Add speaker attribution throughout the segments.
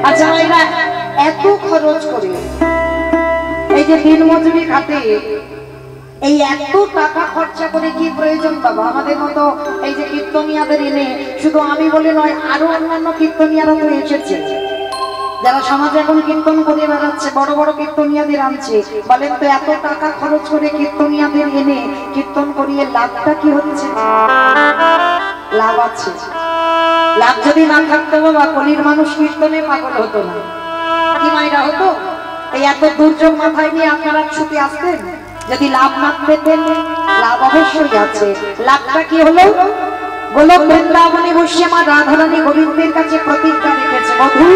Speaker 1: আচ্ছা এরা এত খরচ করে এই যে দিন মজুরি খাতে এই এত টাকা খরচা করে কি প্রয়োজন বাবা? আমাদের মতো এই যে কীর্তনিয়াদের এনে, শুধু আমি বলে নয়, আরো অন্যান্য কীর্তনিয়ারা তো এসেছে যারা সমাজে এখন কীর্তন করে বেড়াচ্ছে, বড় বড় কীর্তনিয়াদের আনছে। বলেন তো এত টাকা খরচ করে কীর্তনিয়াদের এনে কীর্তন করিয়ে লাভটা কি হচ্ছে? লাভ আছে। লাভ যদি না থাকতো বাবা, কলির মানুষ কীর্তনে পাগল হতো না, কি মাইরা হতো? এই এত দুর্যোগ মাথায় নিয়ে আপনারা ছুটে আসতেন যদি লাভ না পেতেন? লাভ অবশ্যই আছে। লাভটা কি হলো? গোলক বৃন্দাবনে বসে আমার রাধারানী গোবিন্দের কাছে প্রতিজ্ঞা রেখেছে, বধূ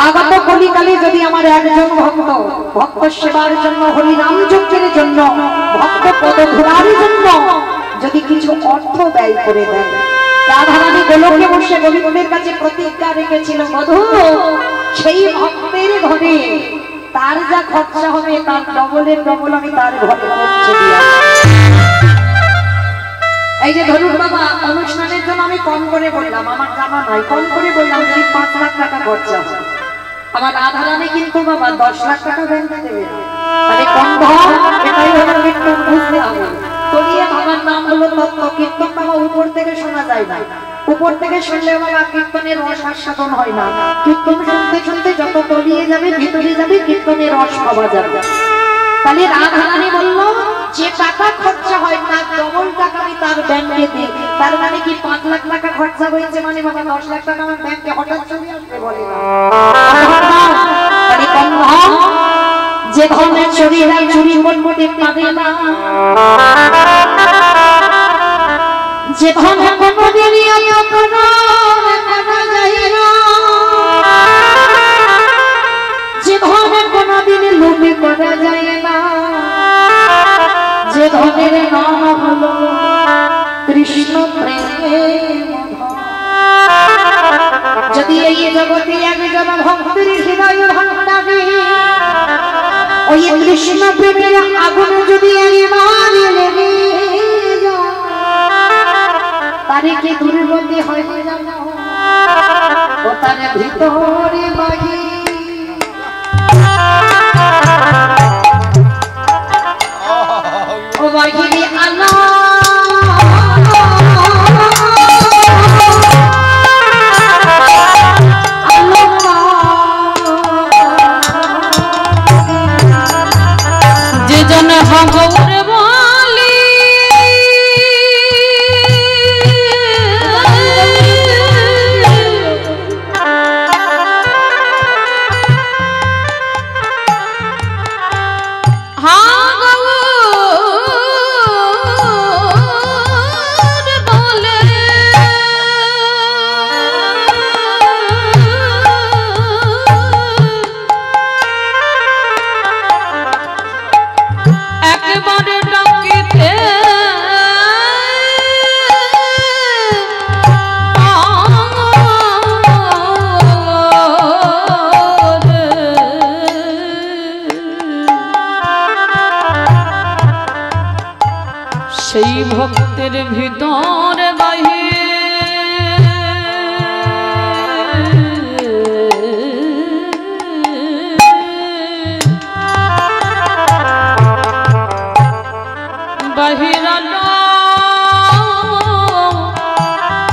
Speaker 1: আগত কলিকালে যদি আমার একজন ভক্ত সেবার জন্য, হরিনাম যজ্ঞের জন্য, ভক্ত পদধূলার জন্য যদি কিছু অর্থ ব্যয় করে দেয়, রাধারানী গোলকে বসে গোবিন্দের কাছে প্রতিজ্ঞা রেখেছিল, বধূ সেই ভক্তের ঘরে তার যা খরচা হবে তার ডবলের ডবল আমি তার ঘরে পৌঁছে দিয়ে। এই যে ধরুন বাবা, অনুষ্ঠানের জন্য আমি কম করে বললাম, আমার জানা নয়, কম করে বললাম যদি 5 লাখ টাকা খরচা হয়, আমার রাধারানী কিন্তু বাবা 10 লাখ টাকা ব্যাংকে দেবে। মানে কম ধর, এটাই হলো কীর্তন, বুঝতে হবে। তলিয়ে বাবার নাম হলো তত্ত্ব। কীর্তন বাবা উপর থেকে শোনা যায় না, উপর থেকে শুনলে বাবা কীর্তনের রস আস্বাদন হয় না। কীর্তন শুনতে শুনতে যত তলিয়ে যাবে, ভিতরে যাবে, কীর্তনের রস পাওয়া যাবে। তাহলে রাধারানী বলল যে টাকা খরচা হয় তার ডবল টাকা আমি তার ব্যাংকে দিই। তার মানে কি 5 লাখ টাকা খরচা হয়েছে, মানে বাবা 10 লাখ টাকা আমার ব্যাংকে হঠাৎ চলে আসবে? বলে না, যে ধরনের চুরিরা চুরি করতে পারে না, যে ধরনের কোনদিনই করা যায় না, যে ধরনের কোনদিন লোভে করা যায় না, যে ধরনের নাম হলো কৃষ্ণ প্রেম। যদি এই জগতে একজন ভক্তের হৃদয় ভাঙে, ওই কৃষ্ণ প্রেমের আগুন যদি একবার লেগে যায়, তারে কি দুর্গতি হয় জানো? ও তার ভিতরে বাহি ও বাহিরে আলো যে জন ভগবান বলি সেই ভক্তের ভিতর বাহির বাহির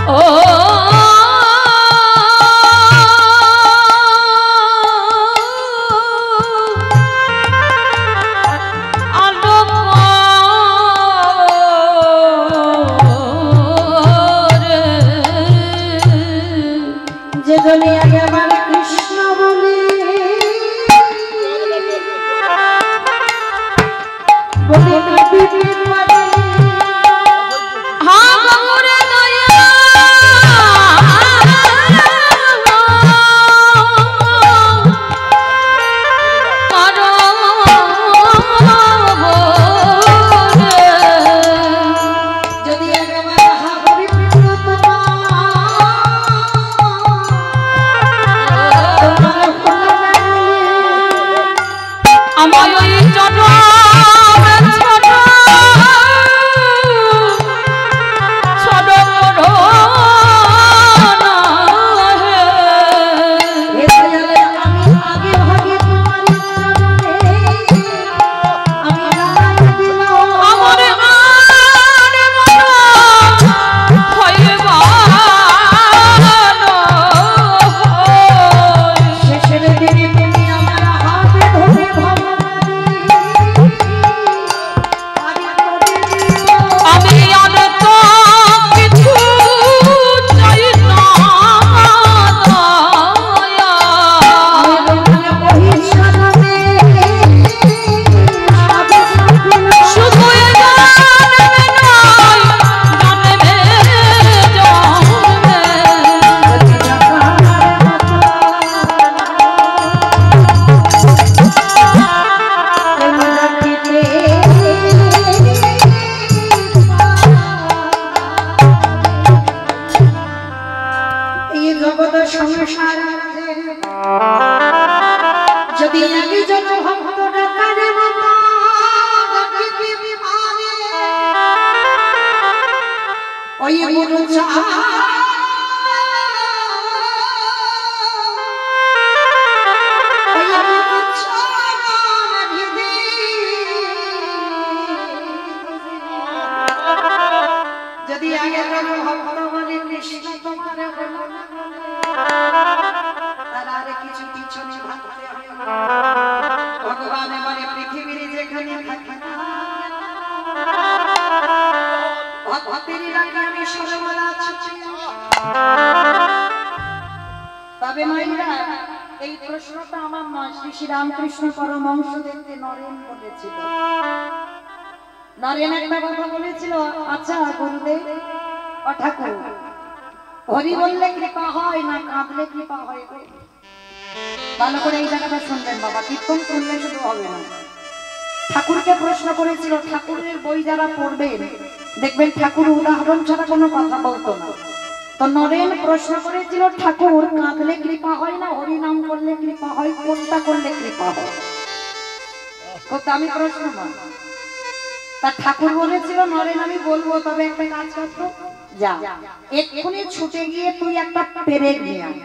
Speaker 1: ও কৃষ্ণ বলে আমার ওই যদি একজন ভক্ত ডাকারে মতো ডাকিতে পারে ওই গুরু যদি আগে কোনো ভক্ত বলে কৃষ্ণ তোমার তার আরে কিছু পিছনে ভাবতে হবে ভগবান বলে পৃথিবীর যেখানে থাকে ভক্তের রাখে আমি সর্বদা আছি। তবে মাইরা এই প্রশ্নটা আমার নয়, শ্রী শ্রী রামকৃষ্ণ পরমহংসদেবকে নরেন বলেছিল। নরেন একটা কথা বলেছিল, আচ্ছা গুরুদেব ও ঠাকুর, হরি বললে কৃপা হয় না কাঁদলে কৃপা হয়? ভালো করে এই জায়গাটা শুনবেন বাবা, কীর্তন শুনলে শুধু হবে না। ঠাকুরকে প্রশ্ন করেছিল, ঠাকুরের বই যারা পড়বেন দেখবেন ঠাকুর উদাহরণ ছাড়া কোনো কথা বলতো না। তো নরেন প্রশ্ন করেছিল, ঠাকুর কাঁদলে কৃপা হয় না হরি নাম করলে কৃপা হয়, কোনটা করলে কৃপা হয়? খুব দামি প্রশ্ন না। তা ঠাকুর বলেছিল, নরেন আমি বলবো, তবে একটা কাজ করতো, যা এক্ষুনি ছুটে গিয়ে তুই একটা পেরেক নিয়ে আয়।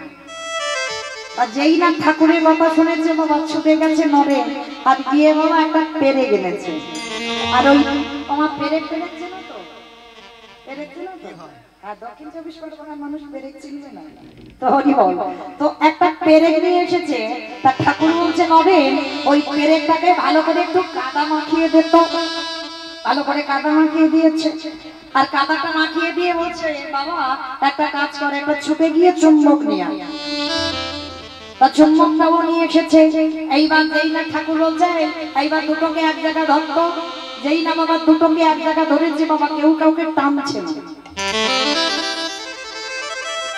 Speaker 1: আর যেই না ঠাকুরের কথা শুনেছে বাবা ছুটে গেছে নরেন, আর গিয়ে বাবা একটা পেরেক এনেছে। আর ওই তোমার পেরেক পেরেছে না তো, পেরেক ছিল তো, আর দক্ষিণ 24 পরগনার মানুষ পেরেক চিনবে না তো, হরি বল। তো একটা পেরেক নিয়ে এসেছে, তা ঠাকুর বলছে নরেন ওই পেরেকটাকে ভালো করে একটু কাদা মাখিয়ে দিত। ভালো করে কাদা মাখিয়ে দিয়েছে, আর কাদাটা মাখিয়ে দিয়ে বলছে বাবা একটা কাজ করে, একটা ছুটে গিয়ে চুম্বক নিয়ে আয়। তা চুম্বকটাও নিয়ে এসেছে। এইবার যেই না ঠাকুর বলছে এইবার দুটোকে এক জায়গায় ধরতো, যেই না বাবা দুটোকে এক জায়গায় ধরেছে বাবা কেউ কাউকে টানছে না।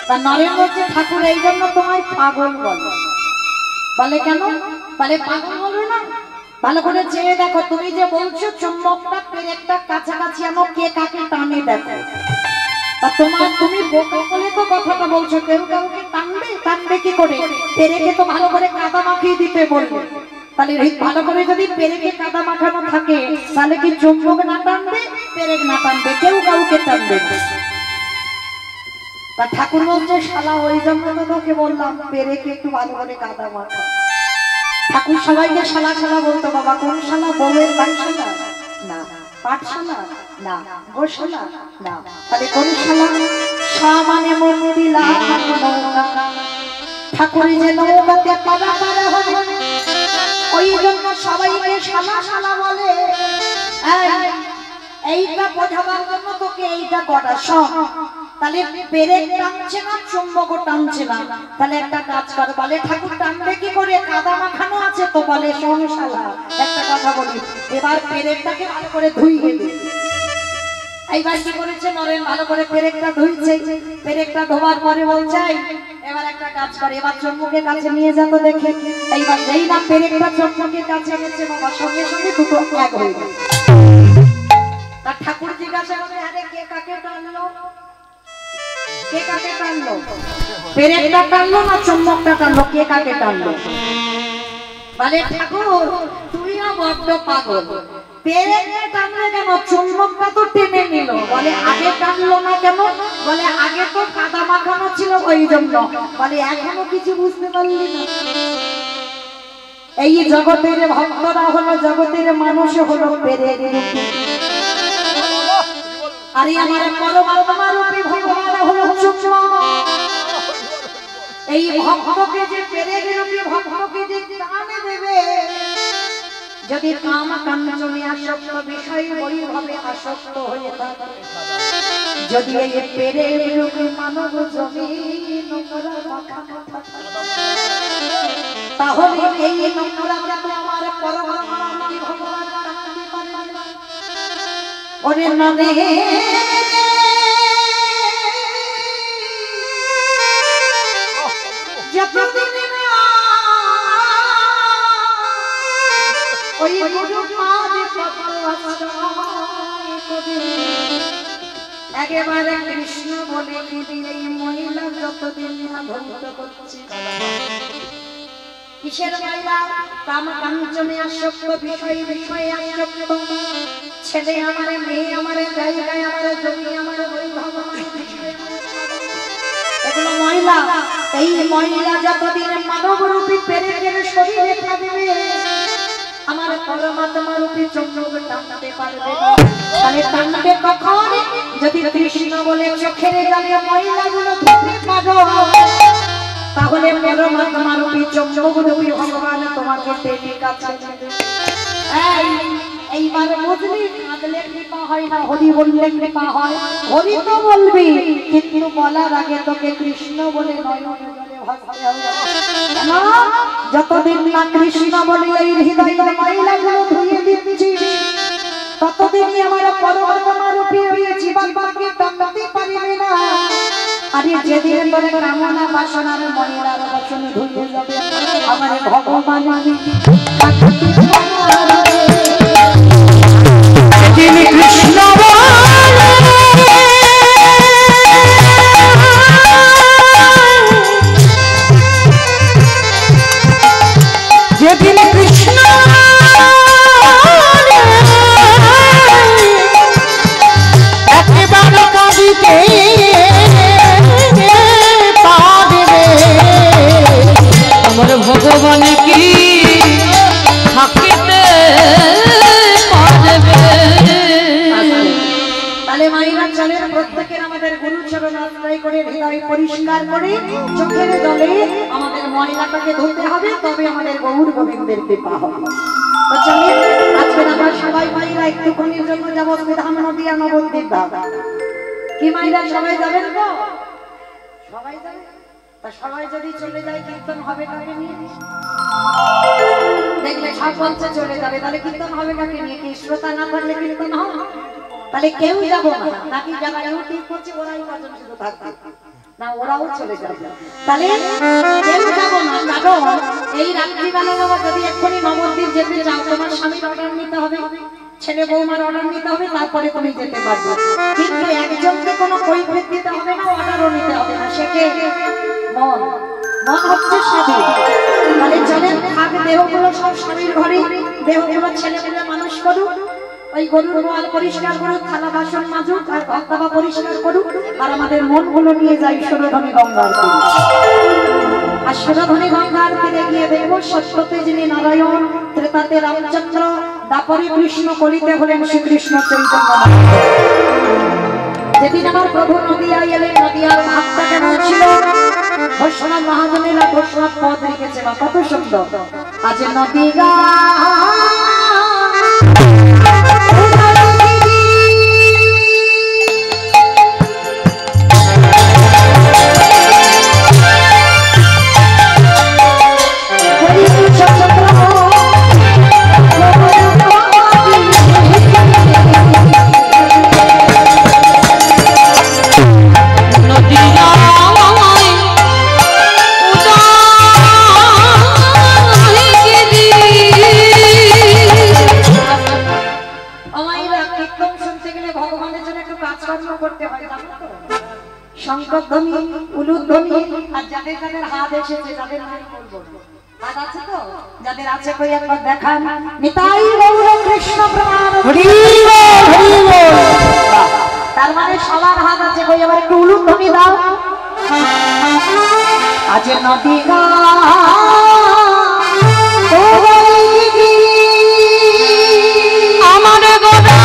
Speaker 1: তা নরেন বলছে ঠাকুর এই জন্য তোমায় পাগল বলে। বলে কেন? বলে পাগল বলো না, ভালো করে চেয়ে দেখো, তুমি যে বলছো চুম্বকটা পেরেকটা কাছাকাছি আনো, কে কাকে টানে দেখো। তা তোমার তুমি বোকা বলে তো কথাটা বলছো, কেউ কাউকে টানবে? টানবে কি করে? পেরেকে তো ভালো করে কাদা মাখিয়ে দিতে বলবে। তাহলে ভালো করে যদি পেরেকে কাদা মাখানো থাকে তাহলে কি চুম্বক না টানবে, পেরেক না টানবে, কেউ কাউকে টানবে না। তা ঠাকুর বলছে শালা ওই জন্য তো তোকে বললাম পেরেকে একটু ভালো করে কাদা মাখা। ঠাকুর সবাইকে শালা শালা বলতো বাবা। কোন শালা? বউয়ের বাইশালা না, পাঠশালা না, গোশালা না, তাহলে কোন শালা? শা মানে মন্দিলা নৌকা। ঠাকুর যে নৌকাতে পারা পারা হয় ওই জন্য সবাইকে শালা শালা বলে। এইটা বোঝাবার জন্য তোকে এইটা করা সব। তাহলে পেরেক টানছে না, চুম্বক টানছে না, তাহলে একটা কাজ কর। বলে ঠাকুর টানবে কি করে? কাদা মাখানো আছে তো। বলে শোন শালা একটা কথা বলি, এবার পেরেকটাকে ভালো করে ধুইয়ে দে। এইবার কি করেছে নরেন? ভালো করে পেরেকটা ধুইছে। পেরেকটা ধোয়ার পরে বলছে এবার একটা কাজ করে, এবার চুম্বকের কাছে নিয়ে যেত দেখে। এইবার যেই না পেরেকটা চুম্বকের কাছে এনেছে বাবা সঙ্গে সঙ্গে দুটো এক হয়ে গেল। তার ঠাকুর জিজ্ঞাসা করে, আরে কে কাকে টানলো? কে কাকে টানলো? পেরেকটা টানলো না চুম্বকটা টানলো? কে কাকে টানলো? বলে ঠাকুর তুইও বড্ড পাগল, পেরেকটা টানলে কেন, চুম্বকটা তো টেনে নিল। বলে আগে টানলো না কেন? বলে আগে তো কাদা মাখানো ছিল ওই জন্য। বলে এখনো কিছু বুঝতে পারলি না? এই জগতের ভক্তরা হলো, জগতের মানুষ হলো পেরেক রূপী, আর আমার পরমাত্মা রূপী ভগবান হলো চুম্বক। এই ভক্তকে যে পেরেক রূপী ভক্তকে যে টানে দেবে, যদি কাম কাঞ্চনে আসক্ত বিষয় বৈভবে আসক্ত হয়ে থাকে, যদি এই পেরেক রূপী মানব জমিন তাহলে এই নোংরাকে তো আমার পরমাত্মা রূপী ভগবান টানতে পারবে না। ওরে নরে যতদিন ওই গুরু পাদে একেবারে কৃষ্ণ বলে এই মহিলা যতদিন না ধ্বংস করছে কিসের মহিলা? কাম কাঞ্চনে আসক্ত, বিষয় বিষয়ে আসক্ত। ছেলে আমারে, মেয়ে আমারে, জায়গায় আমারে, জমি আমারে, বৈভব আমারে, এগুলো মহিলা। এই মহিলা যতদিন মানব রূপী পেরেকের শরীরে থাকবে, আমার পরমাত্মা রূপী চন্দ্র টানতে পারবে না। তাহলে টানবে কখন? যদি কৃষ্ণ বলে চোখের জলে মহিলাগুলো ধুতে পারো, তাহলে পরমাত্মা রূপী চন্দ্র রূপী ভগবান তোমাকে টেনে কাছে। এইবার বুঝলি, কাঁদলে কৃপা হয় না, হরি বললে কৃপা হয়। হরি তো বলবি, কিন্তু বলার আগে তোকে কৃষ্ণ বলে নয়ন জলে ভাসতে হবে। যতদিন না কৃষ্ণ বলে এই হৃদয়ের ময়লাগুলো ধুয়ে দিচ্ছি, ততদিনই আমার পরমাত্মা রূপী হয়ে জীবাত্মাকে টানতে পারবে না। আরে যেদিন তোর কামনা বাসনার ময়লার বচন ধুয়ে যাবে, আমার ভগবান কৃষ্ণ যেদিন কৃষ্ণ একেবারে কাঁদিতে পারবে, আমার ভগবান কি থাকিতে পারবে। তাহলে মায়েরা চলেন, প্রত্যেকের আমাদের গুরুচরণ আশ্রয় করে হৃদয় পরিষ্কার করে চোখের জলে আমাদের ময়লাটাকে ধুতে হবে, তবে আমাদের গৌর গোবিন্দের কৃপা হবে। তো চলেন, আজকে আমরা সবাই মায়েরা একটুখানির জন্য যাবো বিধান নদিয়া নবদ্বীপ ধাম। কি মায়েরা সবাই যাবেন তো? সবাই যাবে? তা সবাই যদি চলে যায়, কীর্তন হবে কাকে নিয়ে? দেখলে সব বলছে চলে যাবে, তাহলে কীর্তন হবে কাকে নিয়ে? কি শ্রোতা না করলে কীর্তন হবে? তাহলে কেউ যাবো না, নাকি যারা ইউটিউব করছে ওরাই কজন শুধু থাকবে না, ওরাও চলে যাবে। তাহলে কেউ যাবো না, কারণ এই রাত্রিবেলা যদি এক্ষুনি নবদ্বীপ যেতে চাও, তোমার স্বামীর অর্ডার নিতে হবে, ছেলে বৌমার অর্ডার নিতে হবে, তারপরে তুমি যেতে পারবে। কিন্তু একজনকে কোনো কৈফিয়ত দিতে হবে না, অর্ডারও নিতে হবে না। সেকে মন, মন হচ্ছে স্বাধীন। তাহলে চলেন, থাক দেহগুলো সব স্বামীর ঘরে, দেহগুলো ছেলেগুলো মানুষ করুক, ওই গরুর গোয়াল পরিষ্কার করুক, থালা বাসন মাজুক, আর ঘর দাবা পরিষ্কার করুক, আর আমাদের মনগুলো নিয়ে যাই সুরধনী গঙ্গার তীরে। আর সুরধনী গঙ্গার তীরে গিয়ে দেখবো সত্যতে যিনি নারায়ণ, ত্রেতাতে রামচন্দ্র, দাপরে কৃষ্ণ, কলিতে হলেন শ্রীকৃষ্ণ চৈতন্য। যেদিন আমার প্রভু নদিয়ায় এলেন, নদিয়ার ভাবটা কেমন ছিল? ঘোষণা মহাজনেরা ঘোষণা পদ রেখেছে, বা কত সুন্দর। আজ নদিয়া শঙ্করধ্বনি, উলুধ্বনি, আর যাদের যাদের হাত এসেছে, যাদের নাম বলবো, হাত আছে তো? যাদের আছে কই একবার দেখান। নিতাই গৌর কৃষ্ণ প্রণাম, হরি বল হরি বল। তার মানে সবার হাত আছে, কই এবার একটু উলুধ্বনি দাও। আজ নদিয়া আমার গোদা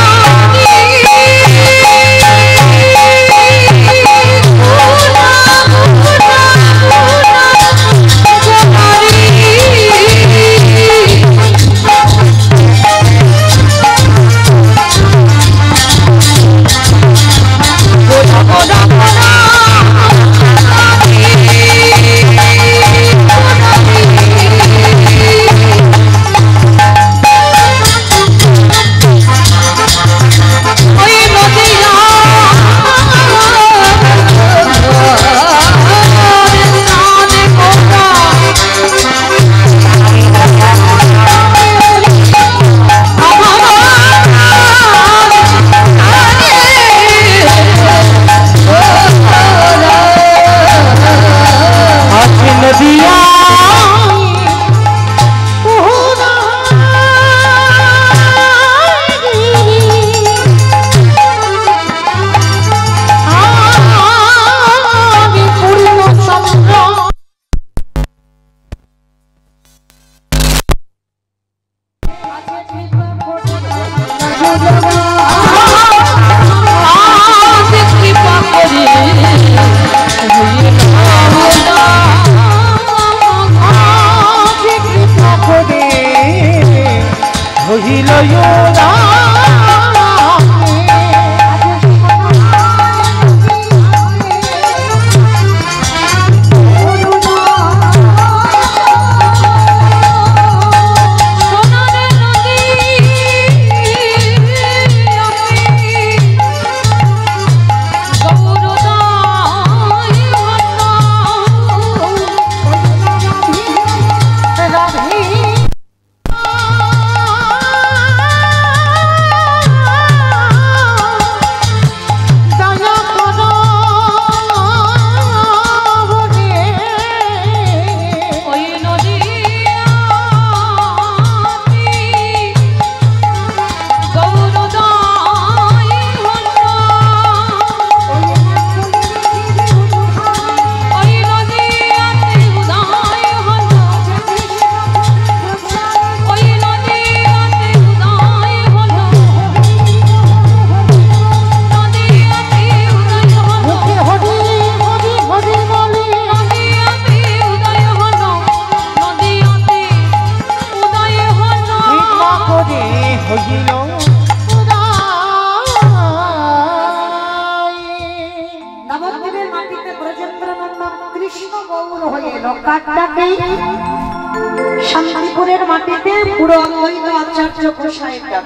Speaker 1: কপালের মাটিতে পুরো অদ্বৈত আচার্য গোসাইয়ের ডাক।